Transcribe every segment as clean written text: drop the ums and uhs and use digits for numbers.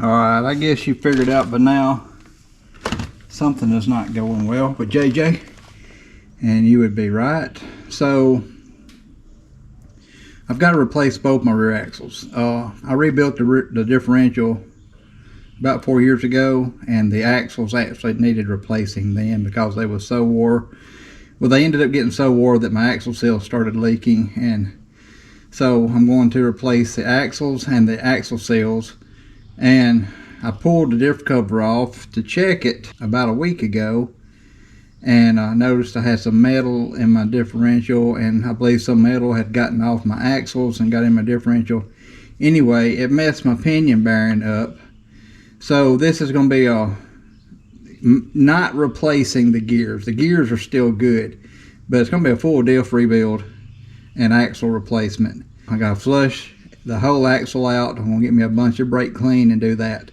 Alright, I guess you figured out by now something is not going well with JJ, and you would be right. So I've got to replace both my rear axles. I rebuilt the differential about 4 years ago, and the axles actually needed replacing then because they were so wore. Well, they ended up getting so wore that my axle seals started leaking, and so I'm going to replace the axles and the axle seals. And I pulled the diff cover off to check it about a week ago, and I noticed I had some metal in my differential, and I believe some metal had gotten off my axles and got in my differential. Anyway, it messed my pinion bearing up. So this is going to be not replacing the gears. The gears are still good, but it's going to be a full diff rebuild and axle replacement. I got to flush the whole axle out. I'm going to get me a bunch of brake clean and do that.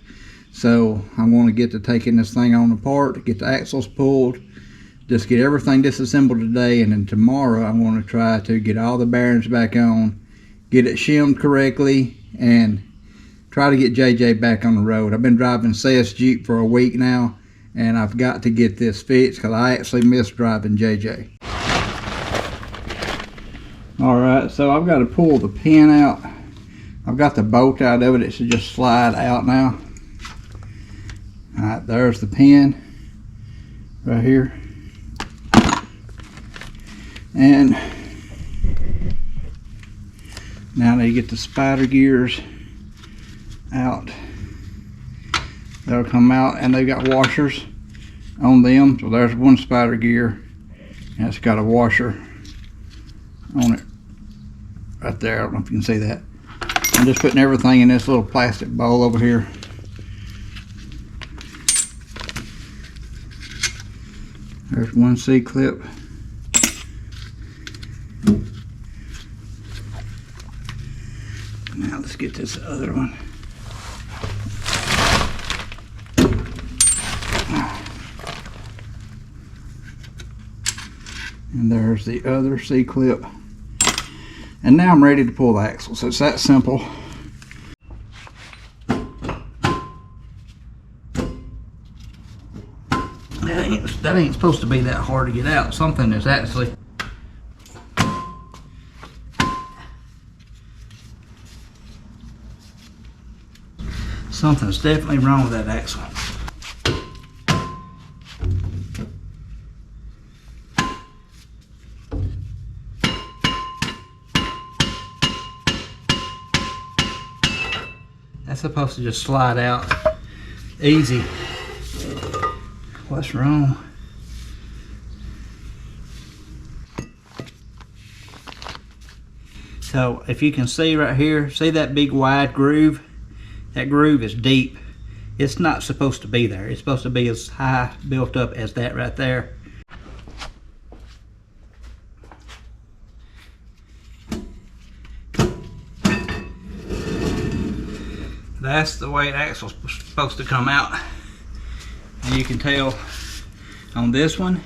So I'm going to get to taking this thing on apart, get the axles pulled, just get everything disassembled today, and then tomorrow I'm going to try to get all the bearings back on, get it shimmed correctly, and try to get JJ back on the road. I've been driving CS Jeep for a week now, and I've got to get this fixed because I actually miss driving JJ. Alright, so I've got to pull the pin out. I've got the bolt out of it. It should just slide out now. Alright, there's the pin right here. And now they get the spider gears out. They'll come out, and they've got washers on them. So there's one spider gear, and it's got a washer on it right there. I don't know if you can see that. I'm just putting everything in this little plastic bowl over here. There's one C-clip. Now let's get this other one. And there's the other C-clip. And now I'm ready to pull the axles. It's that simple. That ain't supposed to be that hard to get out. Something is actually something's definitely wrong with that axle. That's supposed to just slide out easy. What's wrong? So if you can see right here, see that big wide groove? That groove is deep. It's not supposed to be there. It's supposed to be as high built up as that right there. That's the way the axle's supposed to come out. And you can tell on this one,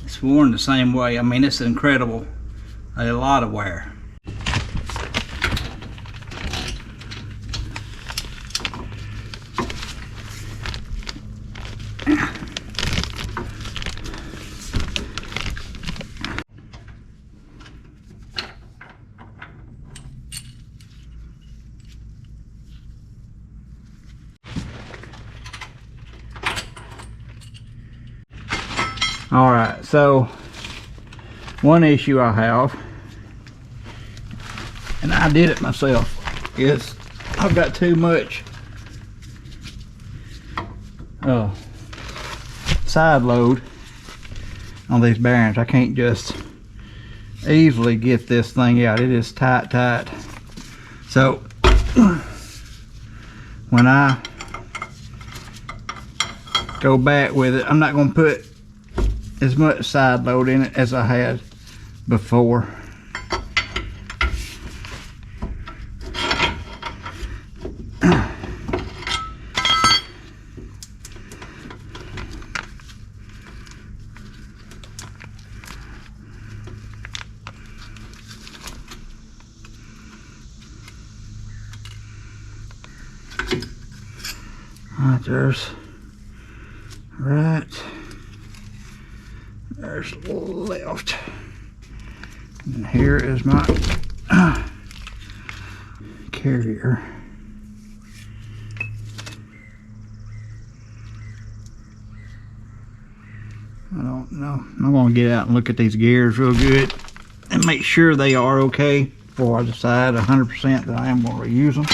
it's worn the same way. I mean, it's incredible. A lot of wear. Alright, so one issue I have, and I did it myself, is I've got too much side load on these bearings. I can't just easily get this thing out. It is tight. So when I go back with it, I'm not going to put as much side load in it as I had before. Right, there's right. There's left. And here is my carrier. I don't know. I'm gonna get out and look at these gears real good and make sure they are okay before I decide 100% that I am gonna reuse them.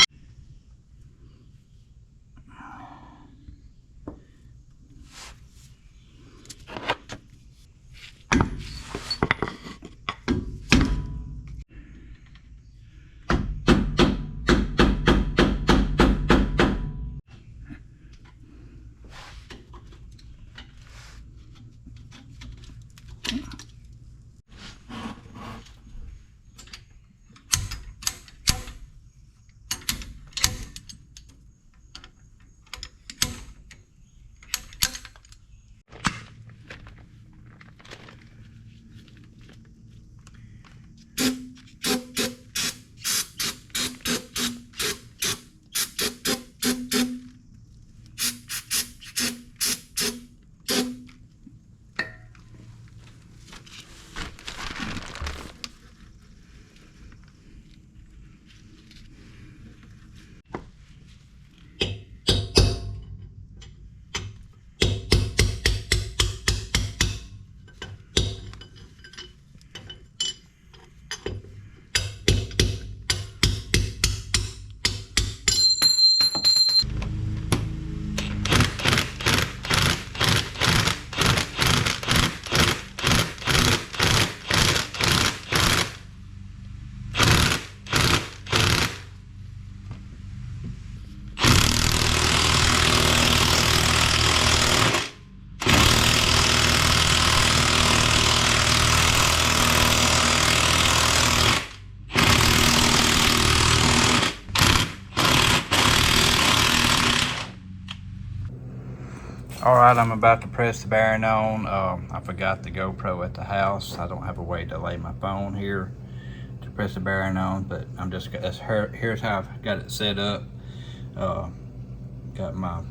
All right, I'm about to press the bearing on. I forgot the GoPro at the house. I don't have a way to lay my phone here to press the bearing on, but I'm just, here's how I've got it set up. Got my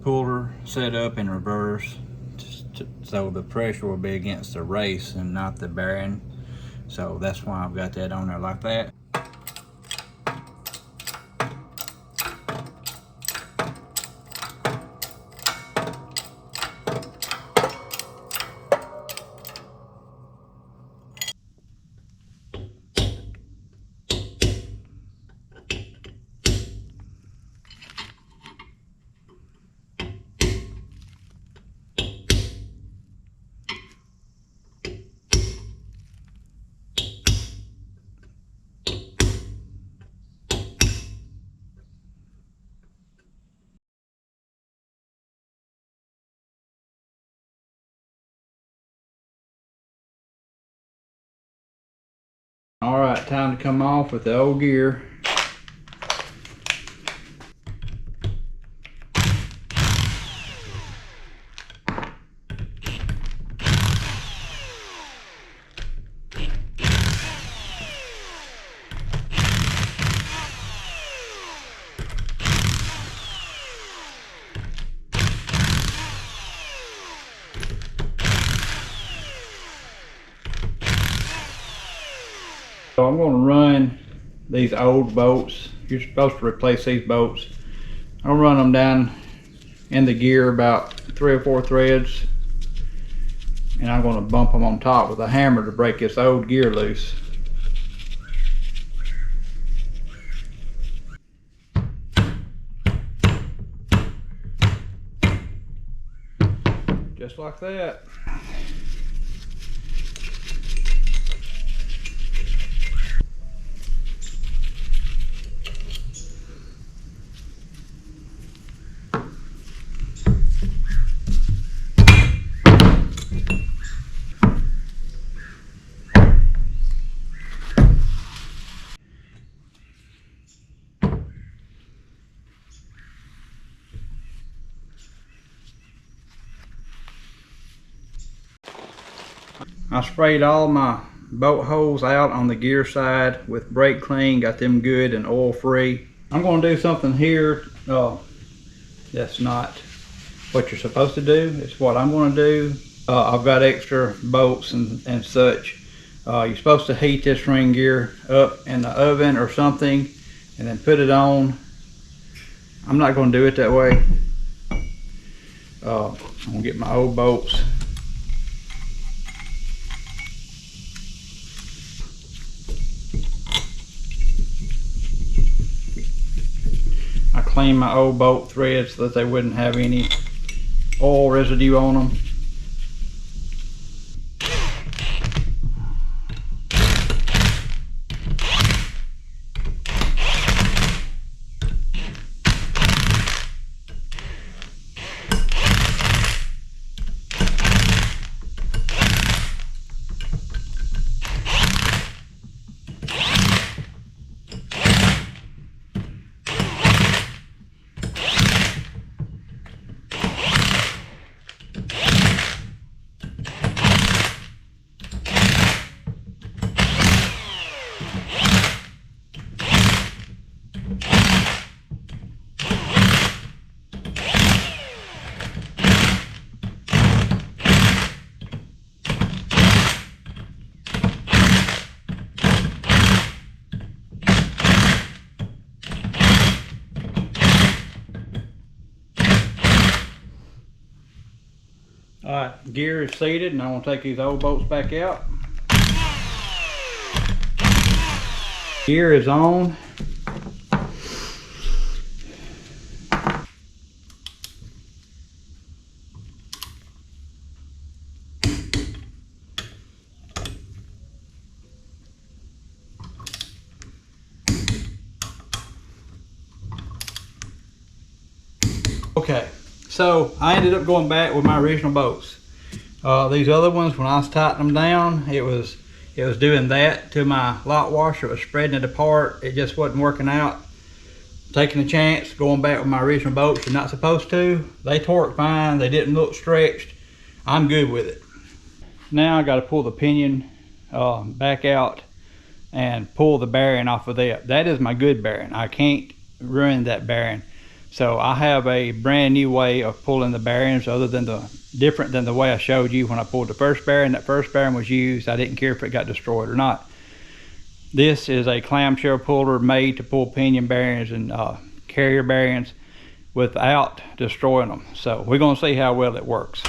puller set up in reverse so the pressure will be against the race and not the bearing. So that's why I've got that on there like that. All right, time to come off with the old gear. So I'm going to run these old bolts. You're supposed to replace these bolts. I'll run them down in the gear about 3 or 4 threads, and I'm going to bump them on top with a hammer to break this old gear loose. Just like that. I sprayed all my bolt holes out on the gear side with brake clean, got them good and oil free. I'm going to do something here That's not what you're supposed to do. It's what I'm going to do. I've got extra bolts and such. You're supposed to heat this ring gear up in the oven or something and then put it on. I'm not going to do it that way. I'm going to get my old bolts. I cleaned my old bolt threads so that they wouldn't have any oil residue on them. Alright, gear is seated and I'm going to take these old bolts back out. Gear is on. Okay, so I ended up going back with my original bolts. These other ones, when I was tightening them down, it was doing that to my lock washer. It was spreading it apart. It just wasn't working out. Taking a chance, going back with my original bolts. You're not supposed to. They torqued fine. They didn't look stretched. I'm good with it. Now I got to pull the pinion back out and pull the bearing off of that. That is my good bearing. I can't ruin that bearing. So I have a brand new way of pulling the bearings, different than the way I showed you when I pulled the first bearing. That first bearing was used. I didn't care if it got destroyed or not. This is a clamshell puller made to pull pinion bearings and carrier bearings without destroying them. So we're going to see how well it works.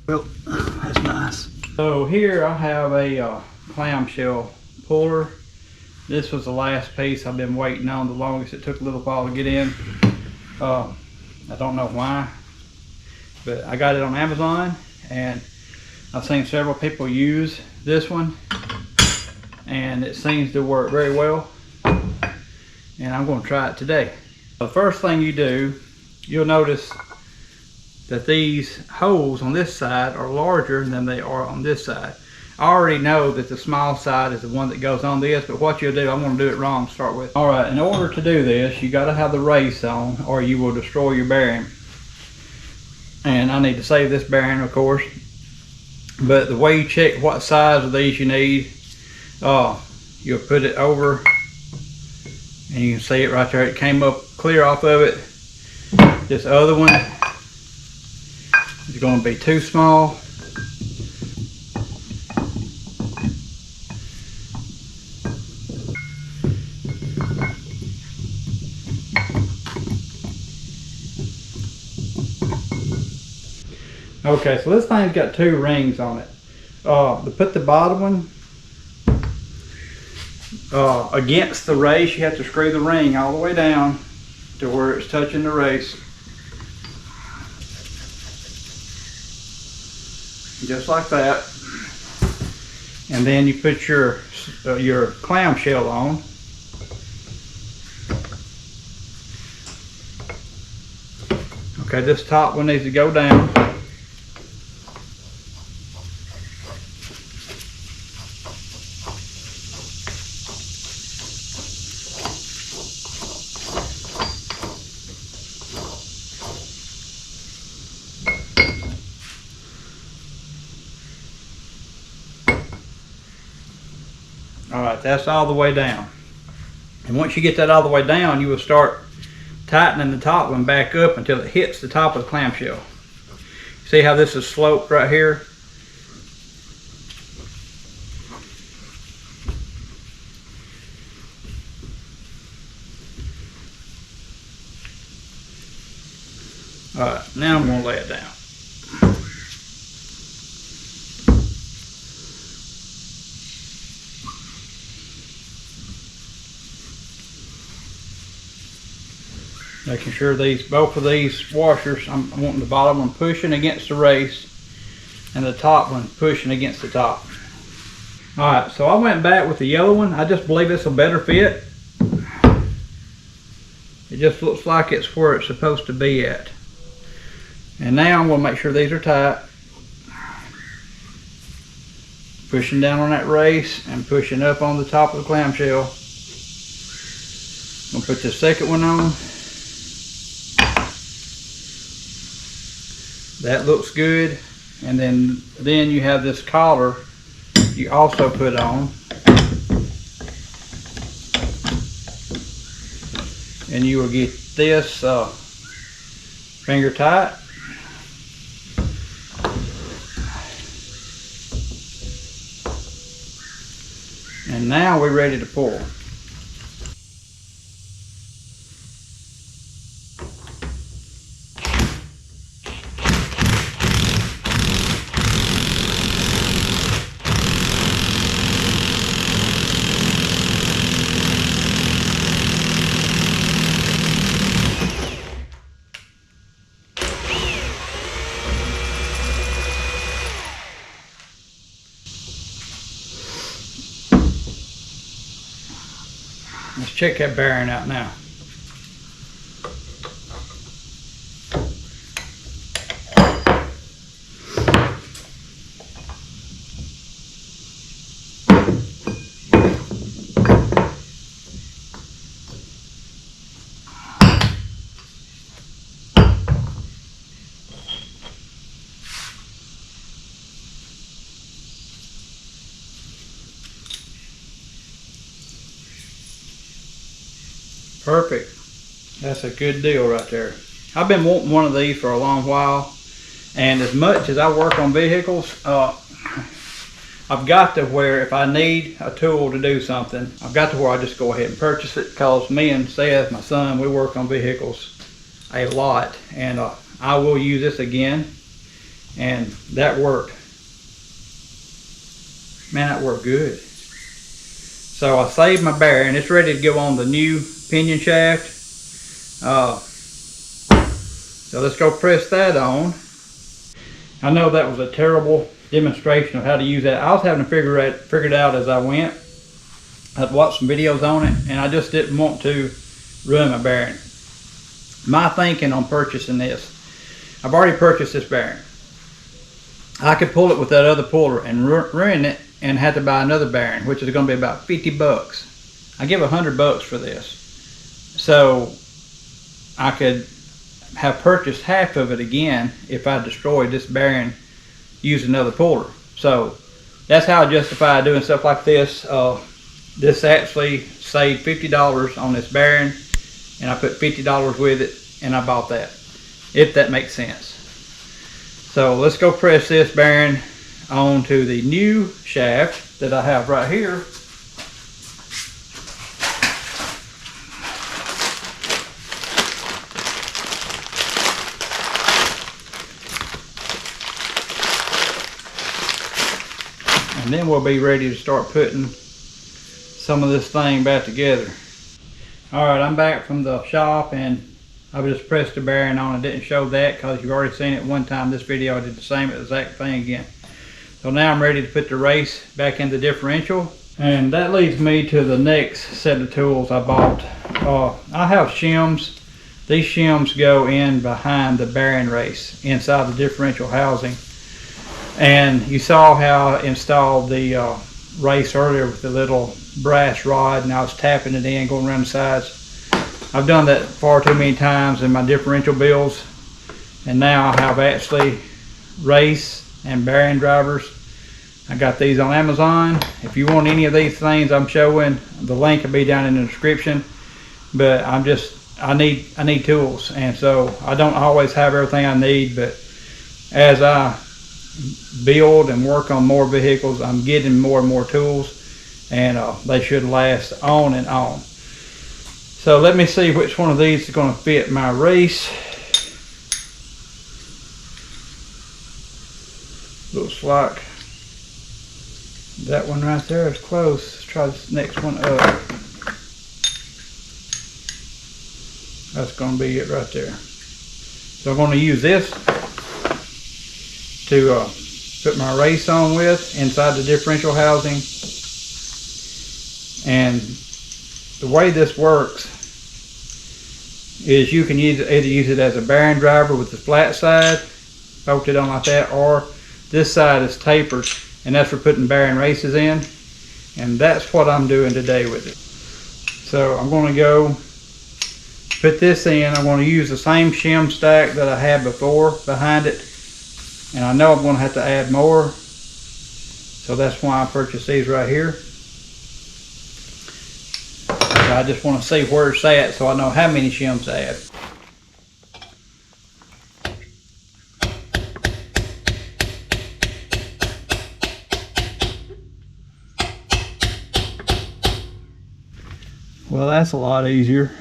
Well, that's nice. So here I have a clamshell puller. This was the last piece I've been waiting on the longest. It took a little while to get in. I don't know why, but I got it on Amazon and I've seen several people use this one and it seems to work very well, and I'm going to try it today. The first thing you do, you'll notice that these holes on this side are larger than they are on this side. I already know that the small side is the one that goes on this, but what you'll do, I'm going to do it wrong to start with. Alright, in order to do this, you got to have the race on or you will destroy your bearing. And I need to save this bearing, of course. But the way you check what size of these you need, you'll put it over and you can see it right there. It came up clear off of it. This other one is going to be too small. Okay, so this thing's got 2 rings on it. To put the bottom one against the race, you have to screw the ring all the way down to where it's touching the race. Just like that. And then you put your clamshell on. Okay, this top one needs to go down. All right, that's all the way down. And once you get that all the way down, you will start tightening the top one back up until it hits the top of the clamshell. See how this is sloped right here? All right, now I'm going to lay it down. Making sure both of these washers, I'm wanting the bottom one pushing against the race and the top one pushing against the top. All right, so I went back with the yellow one. I just believe it's a better fit. It just looks like it's where it's supposed to be at. And now I'm going to make sure these are tight. Pushing down on that race and pushing up on the top of the clamshell. I'm going to put the second one on. That looks good. And then you have this collar you also put on. And you will get this finger tight. And now we're ready to pull. Let's check that bearing out now. Perfect. That's a good deal right there. I've been wanting one of these for a long while, and as much as I work on vehicles, I've got to where if I need a tool to do something, I've got to where I just go ahead and purchase it, because me and Seth, my son, we work on vehicles a lot, and I will use this again, and that worked. Man, that worked good. So I saved my bearing. It's ready to go on the new pinion shaft. So let's go press that on. I know that was a terrible demonstration of how to use that. I was having to figure it out as I went. I'd watched some videos on it, and I just didn't want to ruin my bearing. My thinking on purchasing this, I've already purchased this bearing. I could pull it with that other puller and ruin it and have to buy another bearing, which is going to be about 50 bucks. I give $100 for this. So I could have purchased half of it again if I destroyed this bearing using another puller. So that's how I justify doing stuff like this. This actually saved $50 on this bearing, and I put $50 with it, and I bought that, if that makes sense. So let's go press this bearing onto the new shaft that I have right here. And then we'll be ready to start putting some of this thing back together. Alright, I'm back from the shop, and I just pressed the bearing on. I didn't show that because you've already seen it one time. This video I did the same exact thing again. So now I'm ready to put the race back in the differential. And that leads me to the next set of tools I bought. I have shims. These shims go in behind the bearing race inside the differential housing. And you saw how I installed the race earlier with the little brass rod, and I was tapping it in, going around the sides. I've done that far too many times in my differential builds, and now I have actually race and bearing drivers I got these on Amazon. If you want any of these things I'm showing, the link will be down in the description. But I need tools, and so I don't always have everything I need, but as I build and work on more vehicles, I'm getting more and more tools, and they should last on and on. So let me see which one of these is going to fit my race. Looks like that one right there is close. Let's try this next one up. That's going to be it right there. So I'm going to use this to put my race on with inside the differential housing. And the way this works is you can either use it as a bearing driver with the flat side, bolt it on like that, or this side is tapered, and that's for putting bearing races in. And that's what I'm doing today with it. So I'm going to go put this in. I'm going to use the same shim stack that I had before behind it, and I know I'm going to have to add more, so that's why I purchased these right here. So I just want to see where it's at so I know how many shims to add. Well, that's a lot easier.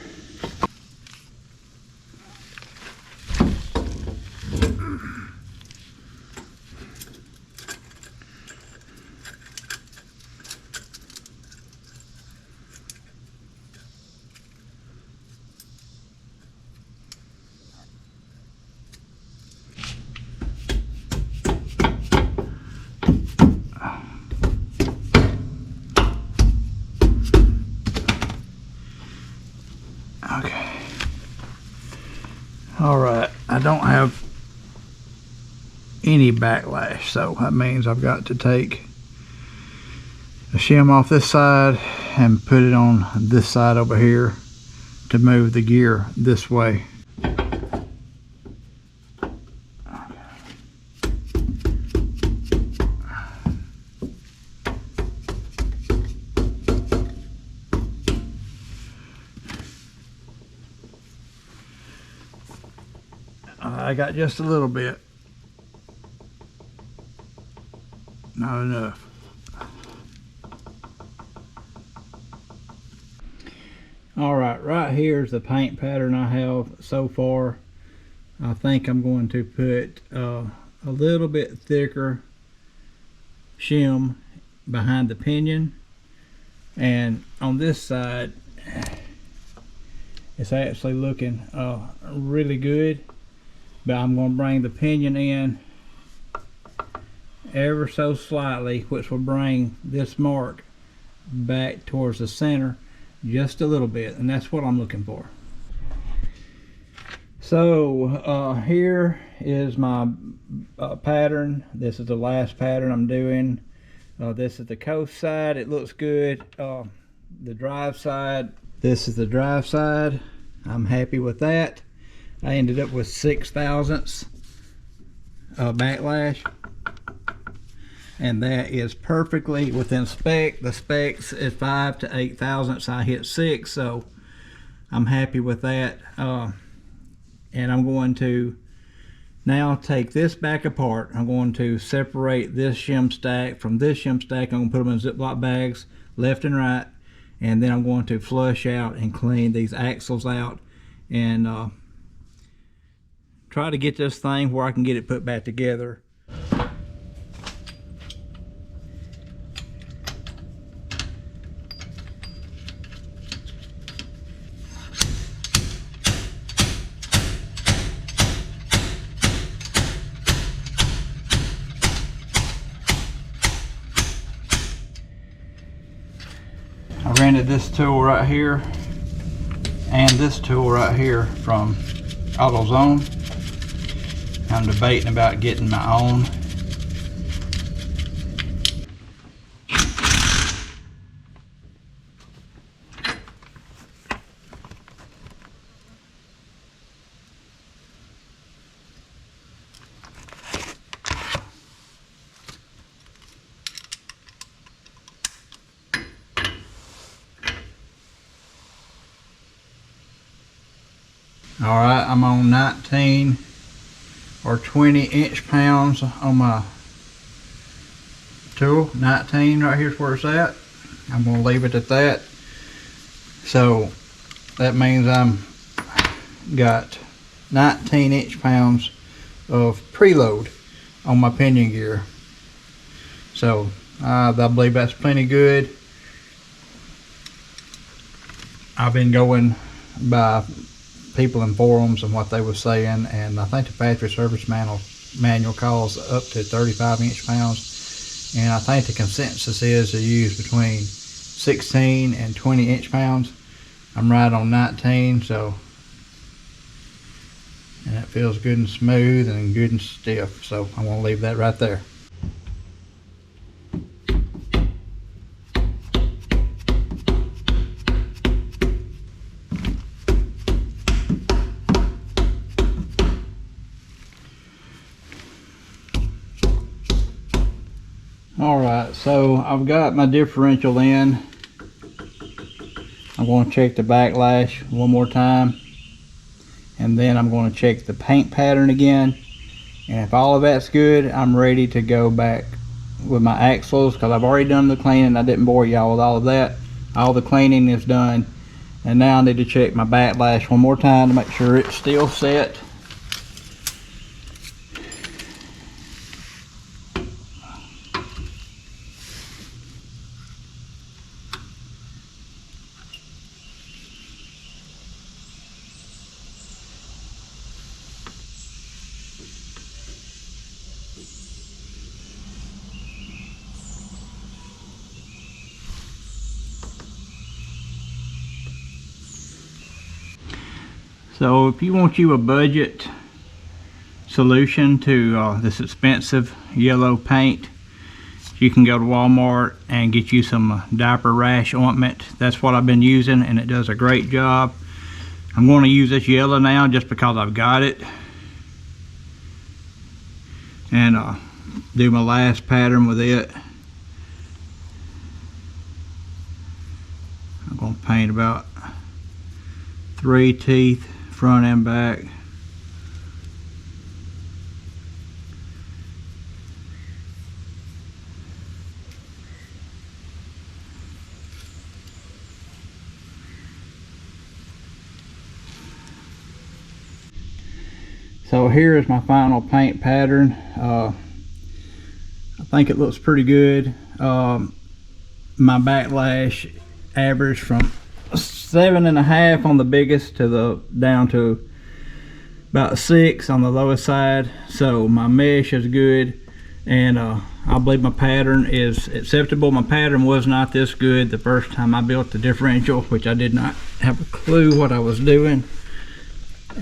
Okay. All right. I don't have any backlash, so that means I've got to take a shim off this side and put it on this side over here to move the gear this way. I got just a little bit. Not enough. Alright, right here is the paint pattern I have so far. I think I'm going to put a little bit thicker shim behind the pinion, and on this side it's actually looking really good, but I'm going to bring the pinion in ever so slightly, which will bring this mark back towards the center just a little bit, and that's what I'm looking for. So here is my pattern. This is the last pattern I'm doing. This is the coast side. It looks good. The drive side, this is the drive side. I'm happy with that. I ended up with 6/1000 backlash, and that is perfectly within spec. The specs is 5 to 8 thousandths. I hit 6, so I'm happy with that. And I'm going to now take this back apart. I'm going to separate this shim stack from this shim stack. I'm going to put them in Ziploc bags left and right, and then I'm going to flush out and clean these axles out and try to get this thing where I can get it put back together. I rented this tool right here and this tool right here from AutoZone. I'm debating about getting my own. All right, I'm on 19 or 20 inch-pounds on my tool. 19 right here's where it's at. I'm gonna leave it at that. So that means I'm got 19 inch-pounds of preload on my pinion gear. So I believe that's plenty good. I've been going by people in forums and what they were saying, and I think the factory service manual calls up to 35 inch-pounds, and I think the consensus is to use between 16 and 20 inch-pounds. I'm right on 19, so, and it feels good and smooth and good and stiff, so I'm going to leave that right there. Alright, so I've got my differential in. I'm going to check the backlash one more time, and then I'm going to check the paint pattern again, and if all of that's good, I'm ready to go back with my axles, because I've already done the cleaning. I didn't bore y'all with all of that. All the cleaning is done, and now I need to check my backlash one more time to make sure it's still set. So if you want you a budget solution to this expensive yellow paint, you can go to Walmart and get you some diaper rash ointment. That's what I've been using, and it does a great job. I'm going to use this yellow now just because I've got it, and do my last pattern with it. I'm going to paint about 3 teeth, front and back. So here is my final paint pattern. I think it looks pretty good. My backlash averaged from 7.5 on the biggest to down to about 6 on the lowest side. So my mesh is good, and I believe my pattern is acceptable. My pattern was not this good the first time I built the differential, which I did not have a clue what I was doing.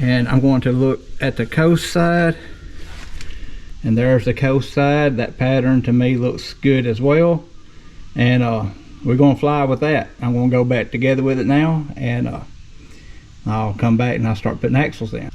And I'm going to look at the coast side, and there's the coast side. That pattern to me looks good as well, and we're going to fly with that. I'm going to go back together with it now, and I'll come back and I'll start putting axles in.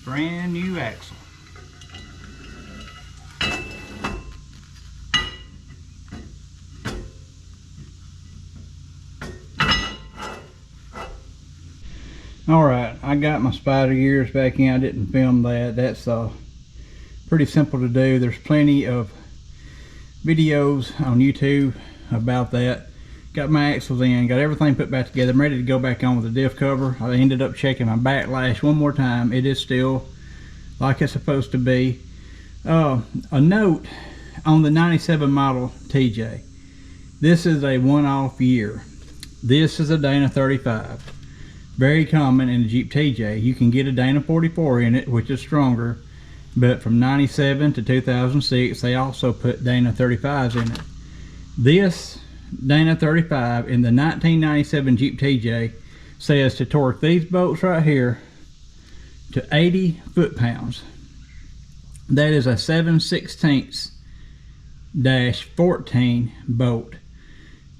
Brand new axle. Alright, I got my spider gears back in. I didn't film that. That's Pretty simple to do. There's plenty of videos on YouTube about that. Got my axles in, got everything put back together. I'm ready to go back on with the diff cover. I ended up checking my backlash one more time. It is still like it's supposed to be. A note on the 97 model TJ. This is a one-off year. This is a Dana 35. Very common in a Jeep TJ. You can get a Dana 44 in it, which is stronger, but from 97 to 2006, they also put Dana 35s in it. This Dana 35 in the 1997 Jeep TJ says to torque these bolts right here to 80 foot-pounds. That is a 7/16-14 bolt.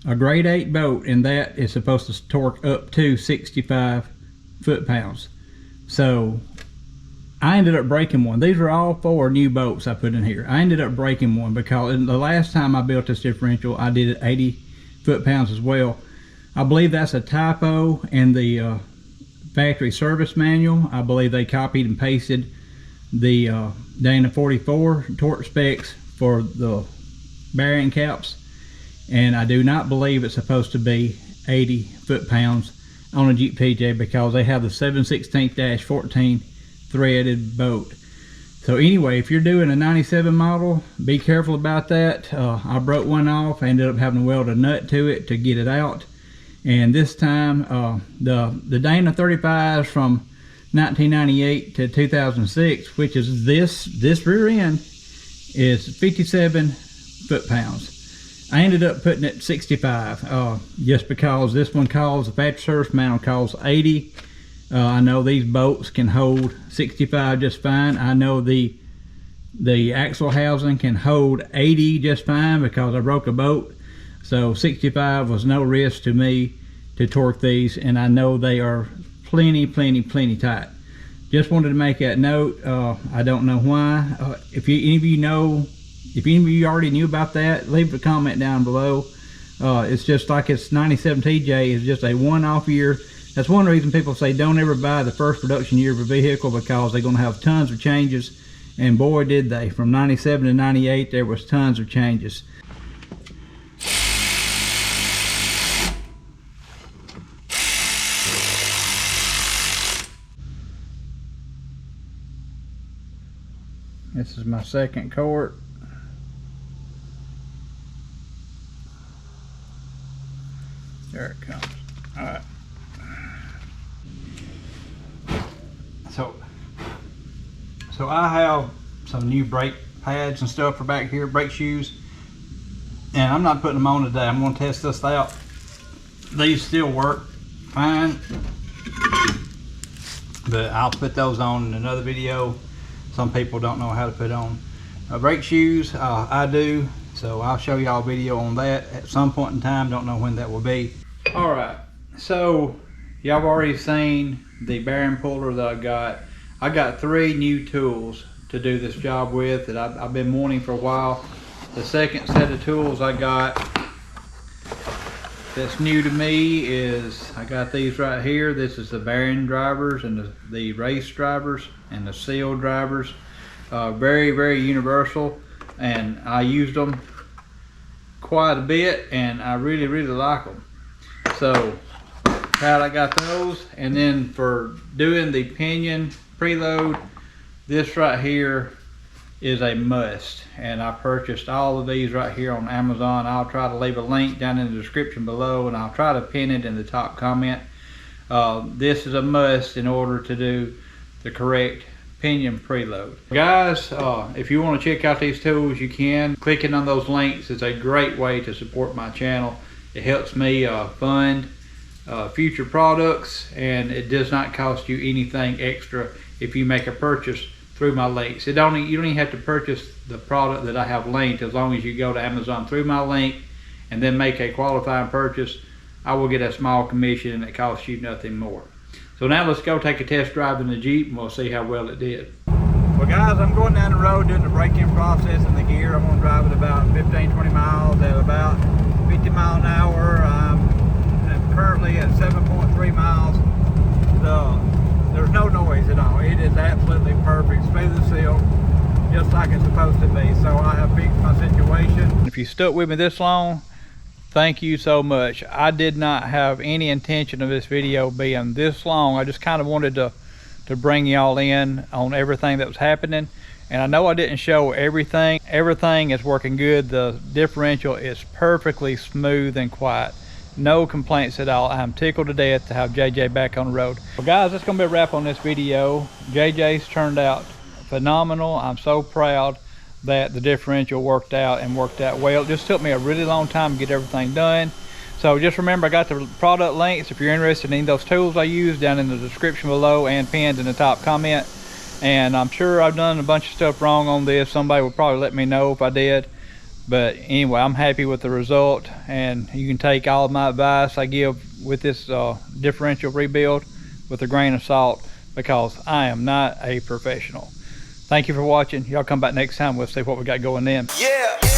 A grade 8 bolt, and that is supposed to torque up to 65 foot-pounds. So I ended up breaking one. These are all 4 new bolts I put in here. I ended up breaking one because the last time I built this differential, I did it 80 foot-pounds as well. I believe that's a typo in the factory service manual. I believe they copied and pasted the Dana 44 torque specs for the bearing caps, and I do not believe it's supposed to be 80 foot-pounds on a Jeep TJ because they have the 7/16-14 threaded bolt. So anyway, if you're doing a 97 model, be careful about that. I broke one off. I ended up having to weld a nut to it to get it out. And this time, the Dana 35s from 1998 to 2006, which is this rear end, is 57 foot-pounds. I ended up putting it 65 just because this one calls, the factory service manual calls 80. I know these bolts can hold 65 just fine. I know the axle housing can hold 80 just fine because I broke a bolt. So 65 was no risk to me to torque these, and I know they are plenty tight. Just wanted to make that note. I don't know why. If any of you already knew about that, leave a comment down below. It's just like it's 97 TJ is just a one-off year. That's one reason people say don't ever buy the first production year of a vehicle, because they're going to have tons of changes, and boy did they. From 97 to 98 there was tons of changes. This is my second quart. There it comes. All right. So I have some new brake pads and stuff for back here, brake shoes, and I'm not putting them on today. I'm going to test this out. These still work fine, but I'll put those on in another video. Some people don't know how to put on brake shoes. I do, so I'll show y'all a video on that at some point in time. Don't know when that will be. All right, so y'all have already seen the bearing puller that I got. I got 3 new tools to do this job with that I've been wanting for a while. The second set of tools I got that's new to me is I got these right here. This is the bearing drivers and the race drivers and the seal drivers. Very universal, and I used them quite a bit, and I really like them. So glad I got those. And then for doing the pinion preload, this right here is a must, and I purchased all of these right here on Amazon. I'll try to leave a link down in the description below, and I'll try to pin it in the top comment. This is a must in order to do the correct pinion preload. Guys, if you want to check out these tools, you can. Clicking on those links is a great way to support my channel. It helps me fund future products, and it does not cost you anything extra if you make a purchase through my links. You don't even have to purchase the product that I have linked. As long as you go to Amazon through my link and then make a qualifying purchase, I will get a small commission, and it costs you nothing more. So now let's go take a test drive in the Jeep, and we'll see how well it did. Well guys, I'm going down the road doing the braking process in the gear. I'm going to drive it about 15-20 miles at about 50 miles an hour. I'm currently at 7.3 miles. There's no noise at all. It is absolutely perfect. Smooth as silk. just like it's supposed to be. So I have fixed my situation. If you stuck with me this long, thank you so much. I did not have any intention of this video being this long. I just kind of wanted to bring y'all in on everything that was happening. And I know I didn't show everything. Everything is working good. The differential is perfectly smooth and quiet. No complaints at all. I'm tickled to death to have JJ back on the road. Well guys, that's gonna be a wrap on this video. JJ's turned out phenomenal. I'm so proud that the differential worked out well. It just took me a really long time to get everything done. So just remember, I got the product links if you're interested in those tools I use down in the description below and pinned in the top comment. And I'm sure I've done a bunch of stuff wrong on this. Somebody will probably let me know if I did. But anyway, I'm happy with the result, and you can take all of my advice I give with this differential rebuild with a grain of salt, because I am not a professional. Thank you for watching. Y'all come back next time. We'll see what we got going then. Yeah.